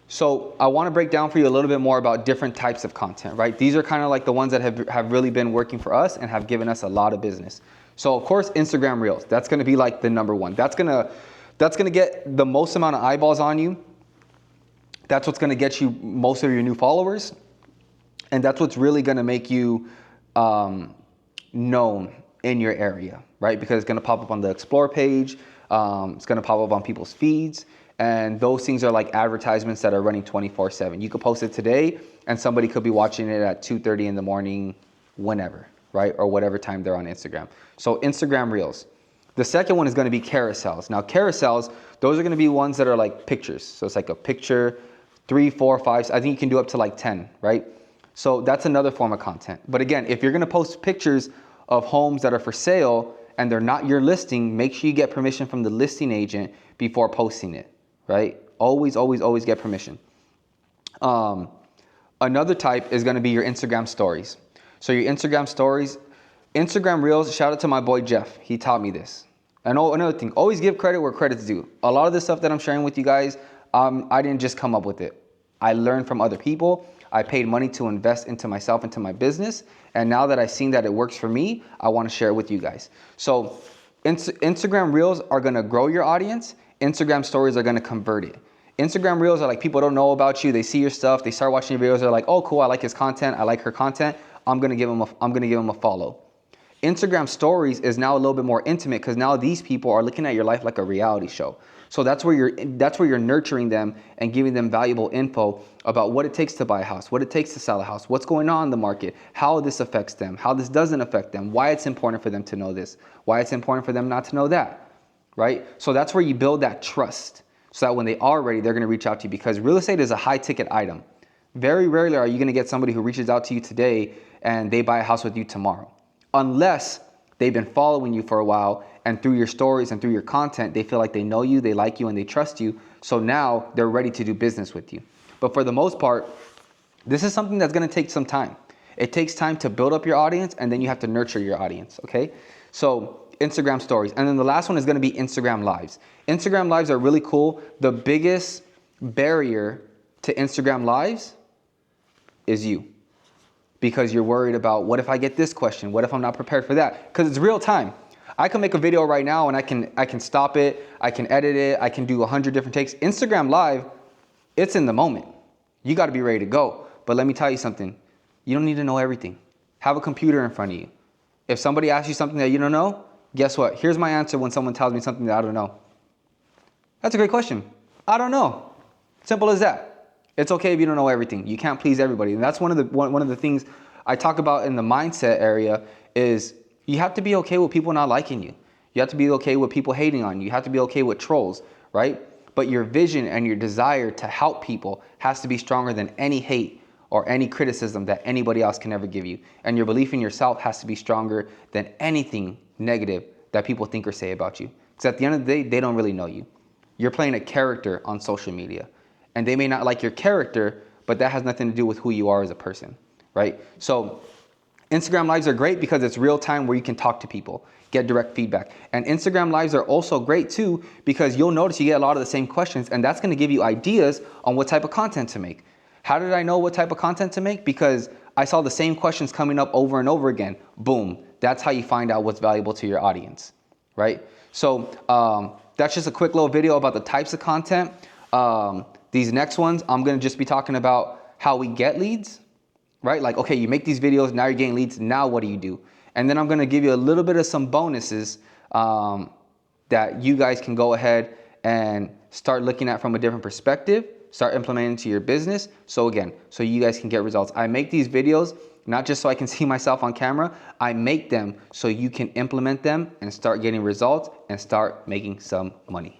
So I want to break down for you a little bit more about different types of content, right? These are kind of like the ones that have really been working for us and have given us a lot of business. So of course, Instagram Reels, that's going to be like the number one. That's going to get the most amount of eyeballs on you. That's what's going to get you most of your new followers. And that's what's really going to make you known in your area, right? Because it's going to pop up on the Explore page. It's going to pop up on people's feeds. And those things are like advertisements that are running 24/7. You could post it today and somebody could be watching it at 2:30 in the morning, whenever, right? Or whatever time they're on Instagram. So Instagram Reels. The second one is going to be carousels. Now carousels, those are going to be ones that are like pictures. So it's like a picture, 3, 4, 5, I think you can do up to like 10, right? So that's another form of content. But again, if you're going to post pictures of homes that are for sale and they're not your listing, make sure you get permission from the listing agent before posting it, right? Always, always, always get permission. Another type is going to be your Instagram stories. So your Instagram stories, Instagram Reels, shout out to my boy Jeff. He taught me this. And another thing, always give credit where credit's due. A lot of the stuff that I'm sharing with you guys, I didn't just come up with it. I learned from other people. I paid money to invest into myself, into my business. And now that I've seen that it works for me, I want to share it with you guys. So Instagram Reels are going to grow your audience. Instagram stories are going to convert it. Instagram Reels are like people don't know about you. They see your stuff. They start watching your videos. They're like, oh, cool. I like his content. I like her content. I'm going to give them a follow. Instagram stories is now a little bit more intimate because now these people are looking at your life like a reality show. So that's where you're nurturing them and giving them valuable info about what it takes to buy a house, what it takes to sell a house, what's going on in the market, how this affects them, how this doesn't affect them, why it's important for them to know this, why it's important for them not to know that, right? So that's where you build that trust so that when they are ready, they're going to reach out to you because real estate is a high ticket item. Very rarely are you going to get somebody who reaches out to you today and they buy a house with you tomorrow. Unless they've been following you for a while and through your stories and through your content, they feel like they know you, they like you, and they trust you. So now they're ready to do business with you. But for the most part, this is something that's going to take some time. It takes time to build up your audience and then you have to nurture your audience, okay? So Instagram stories. And then the last one is going to be Instagram Lives. Instagram Lives are really cool. The biggest barrier to Instagram Lives is you. Because you're worried about what if I get this question? What if I'm not prepared for that? Because it's real time. I can make a video right now and I can stop it. I can edit it. I can do 100 different takes. Instagram Live, it's in the moment. You got to be ready to go. But let me tell you something. You don't need to know everything. Have a computer in front of you. If somebody asks you something that you don't know, guess what? Here's my answer when someone tells me something that I don't know. That's a great question. I don't know. Simple as that. It's okay if you don't know everything. You can't please everybody. And that's one of the things I talk about in the mindset area is you have to be okay with people not liking you. You have to be okay with people hating on you. You have to be okay with trolls, right? But your vision and your desire to help people has to be stronger than any hate or any criticism that anybody else can ever give you. And your belief in yourself has to be stronger than anything negative that people think or say about you. Because at the end of the day, they don't really know you. You're playing a character on social media. And they may not like your character, but that has nothing to do with who you are as a person, right? So Instagram Lives are great because it's real time where you can talk to people, get direct feedback. And Instagram Lives are also great too because you'll notice you get a lot of the same questions and that's going to give you ideas on what type of content to make. How did I know what type of content to make? Because I saw the same questions coming up over and over again. Boom. That's how you find out what's valuable to your audience, right? So that's just a quick little video about the types of content. These next ones, I'm going to just be talking about how we get leads, right? Like, okay, you make these videos, now you're getting leads. Now what do you do? And then I'm going to give you a little bit of some bonuses that you guys can go ahead and start looking at from a different perspective, start implementing to your business. So again, so you guys can get results. I make these videos not just so I can see myself on camera. I make them so you can implement them and start getting results and start making some money.